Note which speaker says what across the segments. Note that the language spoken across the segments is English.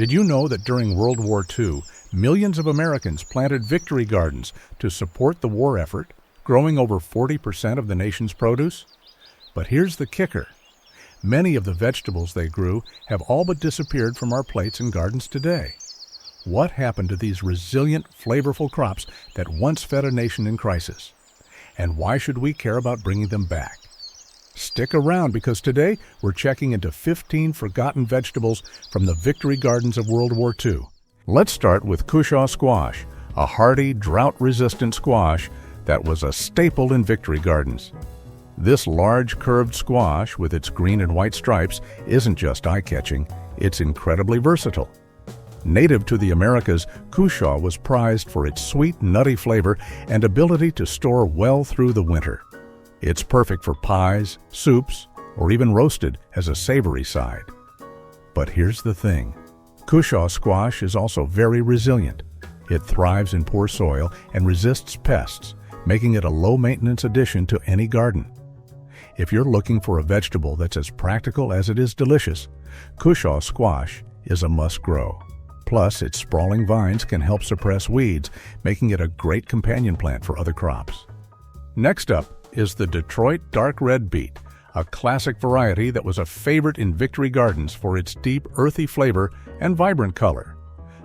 Speaker 1: Did you know that during World War II, millions of Americans planted victory gardens to support the war effort, growing over 40% of the nation's produce? But here's the kicker. Many of the vegetables they grew have all but disappeared from our plates and gardens today. What happened to these resilient, flavorful crops that once fed a nation in crisis? And why should we care about bringing them back? Stick around because today we're checking into 15 forgotten vegetables from the victory gardens of World War II. Let's start with Cushaw Squash, a hardy, drought-resistant squash that was a staple in victory gardens. This large, curved squash with its green and white stripes isn't just eye-catching, it's incredibly versatile. Native to the Americas, Cushaw was prized for its sweet, nutty flavor and ability to store well through the winter. It's perfect for pies, soups, or even roasted as a savory side. But here's the thing. Cushaw squash is also very resilient. It thrives in poor soil and resists pests, making it a low-maintenance addition to any garden. If you're looking for a vegetable that's as practical as it is delicious, Cushaw squash is a must-grow. Plus, its sprawling vines can help suppress weeds, making it a great companion plant for other crops. Next up is the Detroit dark red beet, a classic variety that was a favorite in victory gardens for its deep, earthy flavor and vibrant color.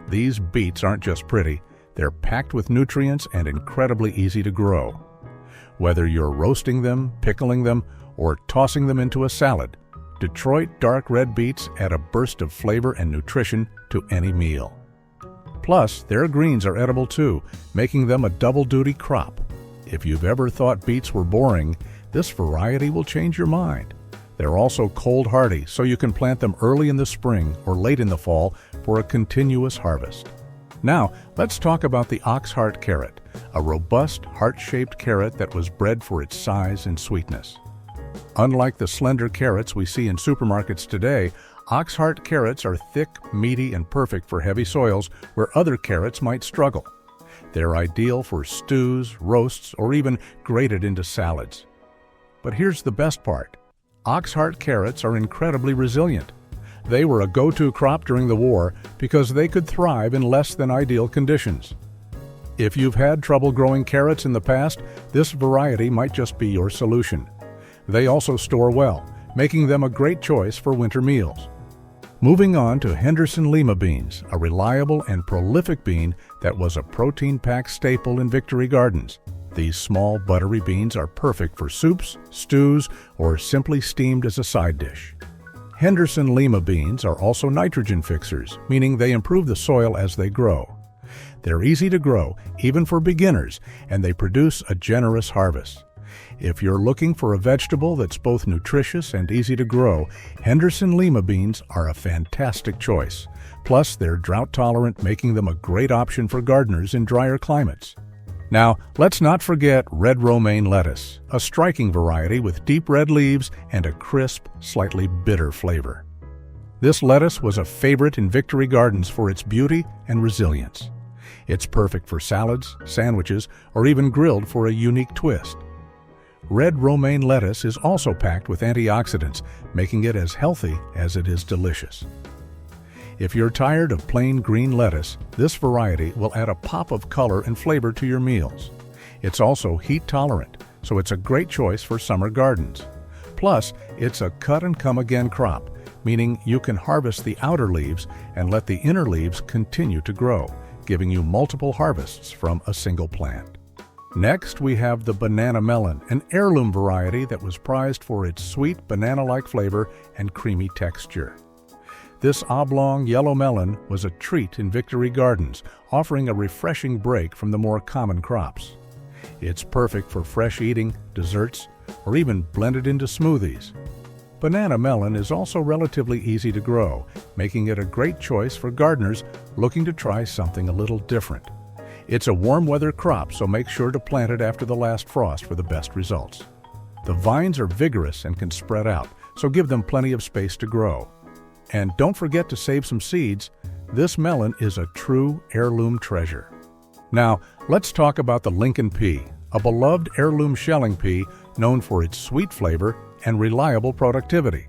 Speaker 1: These beets aren't just pretty, they're packed with nutrients and incredibly easy to grow. Whether you're roasting them, pickling them, or tossing them into a salad, Detroit dark red beets add a burst of flavor and nutrition to any meal. Plus, their greens are edible too, making them a double-duty crop. If you've ever thought beets were boring, this variety will change your mind. They're also cold hardy, so you can plant them early in the spring or late in the fall for a continuous harvest. Now, let's talk about the Oxheart Carrot, a robust, heart-shaped carrot that was bred for its size and sweetness. Unlike the slender carrots we see in supermarkets today, Oxheart carrots are thick, meaty, and perfect for heavy soils where other carrots might struggle. They're ideal for stews, roasts, or even grated into salads. But here's the best part. Oxheart carrots are incredibly resilient. They were a go-to crop during the war because they could thrive in less than ideal conditions. If you've had trouble growing carrots in the past, this variety might just be your solution. They also store well, making them a great choice for winter meals. Moving on to Henderson Lima beans, a reliable and prolific bean that was a protein-packed staple in victory gardens. These small, buttery beans are perfect for soups, stews, or simply steamed as a side dish. Henderson Lima beans are also nitrogen fixers, meaning they improve the soil as they grow. They're easy to grow, even for beginners, and they produce a generous harvest. If you're looking for a vegetable that's both nutritious and easy to grow, Henderson Lima beans are a fantastic choice. Plus, they're drought-tolerant, making them a great option for gardeners in drier climates. Now, let's not forget red romaine lettuce, a striking variety with deep red leaves and a crisp, slightly bitter flavor. This lettuce was a favorite in victory gardens for its beauty and resilience. It's perfect for salads, sandwiches, or even grilled for a unique twist. Red romaine lettuce is also packed with antioxidants, making it as healthy as it is delicious. If you're tired of plain green lettuce, this variety will add a pop of color and flavor to your meals. It's also heat tolerant, so it's a great choice for summer gardens. Plus, it's a cut-and-come-again crop, meaning you can harvest the outer leaves and let the inner leaves continue to grow, giving you multiple harvests from a single plant. Next, we have the Banana Melon, an heirloom variety that was prized for its sweet banana-like flavor and creamy texture. This oblong yellow melon was a treat in victory gardens, offering a refreshing break from the more common crops. It's perfect for fresh eating, desserts, or even blended into smoothies. Banana melon is also relatively easy to grow, making it a great choice for gardeners looking to try something a little different. It's a warm weather crop, so make sure to plant it after the last frost for the best results. The vines are vigorous and can spread out, so give them plenty of space to grow. And don't forget to save some seeds. This melon is a true heirloom treasure. Now, let's talk about the Lincoln Pea, a beloved heirloom shelling pea known for its sweet flavor and reliable productivity.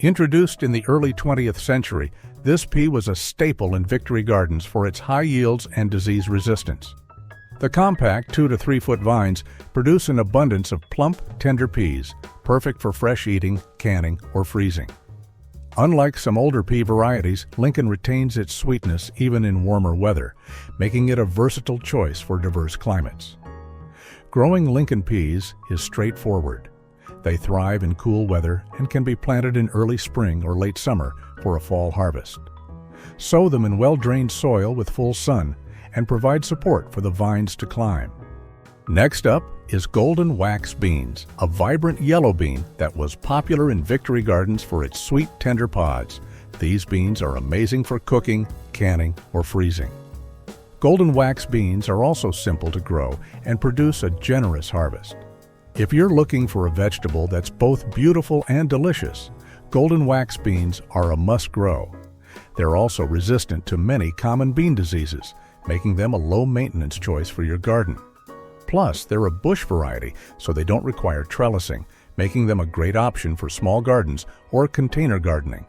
Speaker 1: Introduced in the early 20th century, This pea was a staple in Victory Gardens for its high yields and disease resistance. The compact 2 to 3 foot vines produce an abundance of plump, tender peas, perfect for fresh eating, canning, or freezing. Unlike some older pea varieties, Lincoln retains its sweetness even in warmer weather, making it a versatile choice for diverse climates. Growing Lincoln peas is straightforward. They thrive in cool weather and can be planted in early spring or late summer for a fall harvest. Sow them in well-drained soil with full sun and provide support for the vines to climb. Next up is golden wax beans, a vibrant yellow bean that was popular in Victory Gardens for its sweet, tender pods. These beans are amazing for cooking, canning, or freezing. Golden wax beans are also simple to grow and produce a generous harvest. If you're looking for a vegetable that's both beautiful and delicious, golden wax beans are a must-grow. They're also resistant to many common bean diseases, making them a low-maintenance choice for your garden. Plus, they're a bush variety, so they don't require trellising, making them a great option for small gardens or container gardening.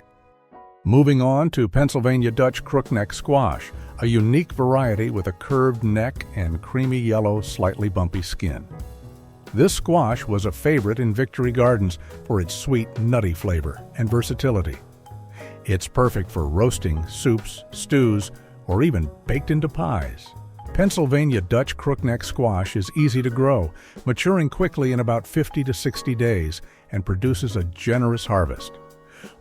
Speaker 1: Moving on to Pennsylvania Dutch Crookneck squash, a unique variety with a curved neck and creamy yellow, slightly bumpy skin. This squash was a favorite in Victory Gardens for its sweet, nutty flavor and versatility. It's perfect for roasting, soups, stews, or even baked into pies. Pennsylvania Dutch Crookneck squash is easy to grow, maturing quickly in about 50 to 60 days, and produces a generous harvest.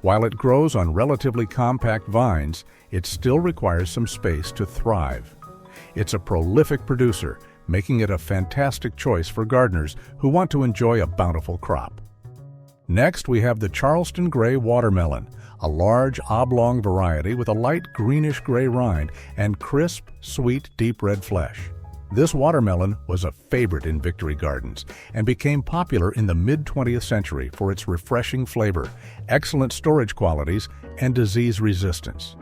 Speaker 1: While it grows on relatively compact vines, it still requires some space to thrive. It's a prolific producer, making it a fantastic choice for gardeners who want to enjoy a bountiful crop. Next, we have the Charleston Gray Watermelon, a large oblong variety with a light greenish-gray rind and crisp, sweet, deep red flesh. This watermelon was a favorite in Victory Gardens and became popular in the mid-20th century for its refreshing flavor, excellent storage qualities, and disease resistance.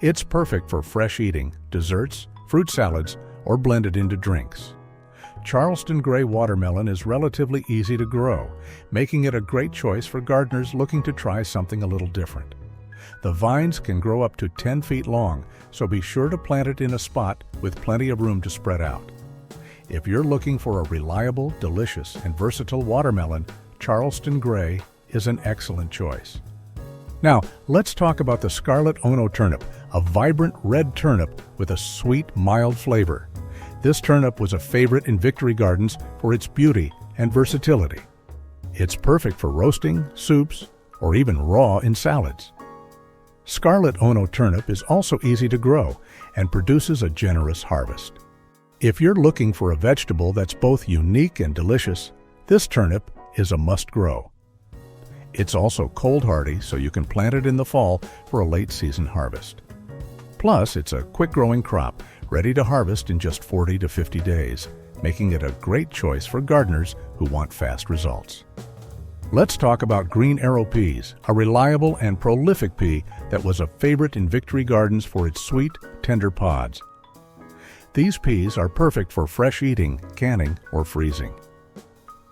Speaker 1: It's perfect for fresh eating, desserts, fruit salads, or blended into drinks. Charleston Gray Watermelon is relatively easy to grow, making it a great choice for gardeners looking to try something a little different. The vines can grow up to 10 feet long, so be sure to plant it in a spot with plenty of room to spread out. If you're looking for a reliable, delicious, and versatile watermelon, Charleston Gray is an excellent choice. Now, let's talk about the Scarlet Ohno turnip, a vibrant red turnip with a sweet, mild flavor. This turnip was a favorite in Victory Gardens for its beauty and versatility. It's perfect for roasting, soups, or even raw in salads. Scarlet Ohno turnip is also easy to grow and produces a generous harvest. If you're looking for a vegetable that's both unique and delicious, this turnip is a must-grow. It's also cold-hardy, so you can plant it in the fall for a late-season harvest. Plus, it's a quick-growing crop, ready to harvest in just 40 to 50 days, making it a great choice for gardeners who want fast results. Let's talk about green arrow peas, a reliable and prolific pea that was a favorite in Victory Gardens for its sweet, tender pods. These peas are perfect for fresh eating, canning, or freezing.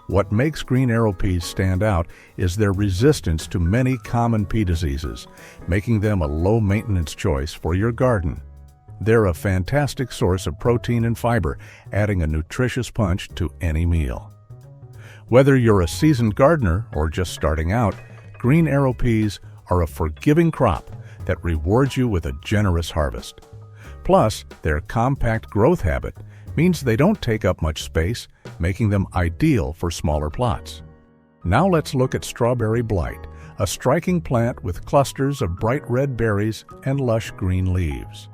Speaker 1: What makes green arrow peas stand out is their resistance to many common pea diseases, making them a low-maintenance choice for your garden. They're a fantastic source of protein and fiber, adding a nutritious punch to any meal. Whether you're a seasoned gardener or just starting out, green arrow peas are a forgiving crop that rewards you with a generous harvest. Plus, their compact growth habit means they don't take up much space, making them ideal for smaller plots. Now let's look at Strawberry Blite, a striking plant with clusters of bright red berries and lush green leaves.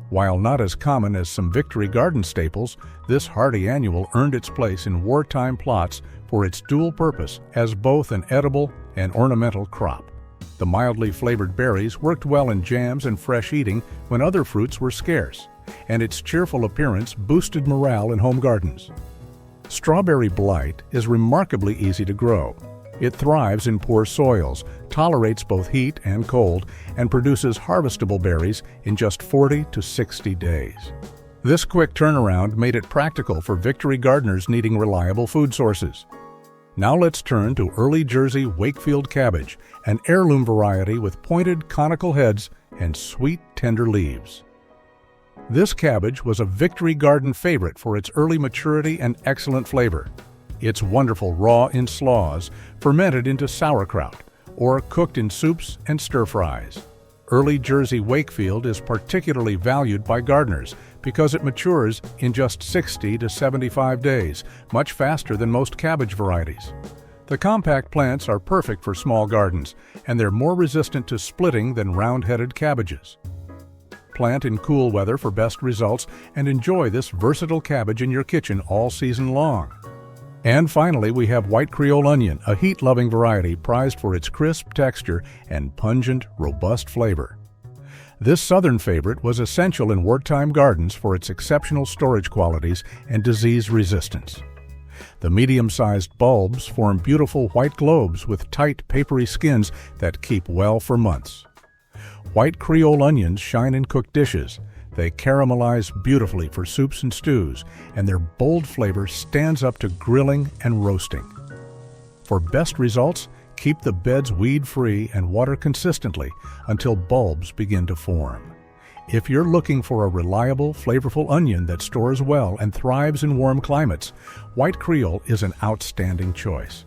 Speaker 1: While not as common as some Victory Garden staples, this hardy annual earned its place in wartime plots for its dual purpose as both an edible and ornamental crop. The mildly flavored berries worked well in jams and fresh eating when other fruits were scarce, and its cheerful appearance boosted morale in home gardens. Strawberry Blite is remarkably easy to grow. It thrives in poor soils, tolerates both heat and cold, and produces harvestable berries in just 40 to 60 days. This quick turnaround made it practical for Victory gardeners needing reliable food sources. Now let's turn to early Jersey Wakefield cabbage, an heirloom variety with pointed conical heads and sweet, tender leaves. This cabbage was a Victory Garden favorite for its early maturity and excellent flavor. It's wonderful raw in slaws, fermented into sauerkraut, or cooked in soups and stir-fries. Early Jersey Wakefield is particularly valued by gardeners because it matures in just 60 to 75 days, much faster than most cabbage varieties. The compact plants are perfect for small gardens, and they're more resistant to splitting than round-headed cabbages. Plant in cool weather for best results and enjoy this versatile cabbage in your kitchen all season long. And finally, we have white Creole onion, a heat-loving variety prized for its crisp texture and pungent, robust flavor. This southern favorite was essential in wartime gardens for its exceptional storage qualities and disease resistance. The medium-sized bulbs form beautiful white globes with tight, papery skins that keep well for months. White Creole onions shine in cooked dishes. They caramelize beautifully for soups and stews, and their bold flavor stands up to grilling and roasting. For best results, keep the beds weed-free and water consistently until bulbs begin to form. If you're looking for a reliable, flavorful onion that stores well and thrives in warm climates, white Creole is an outstanding choice.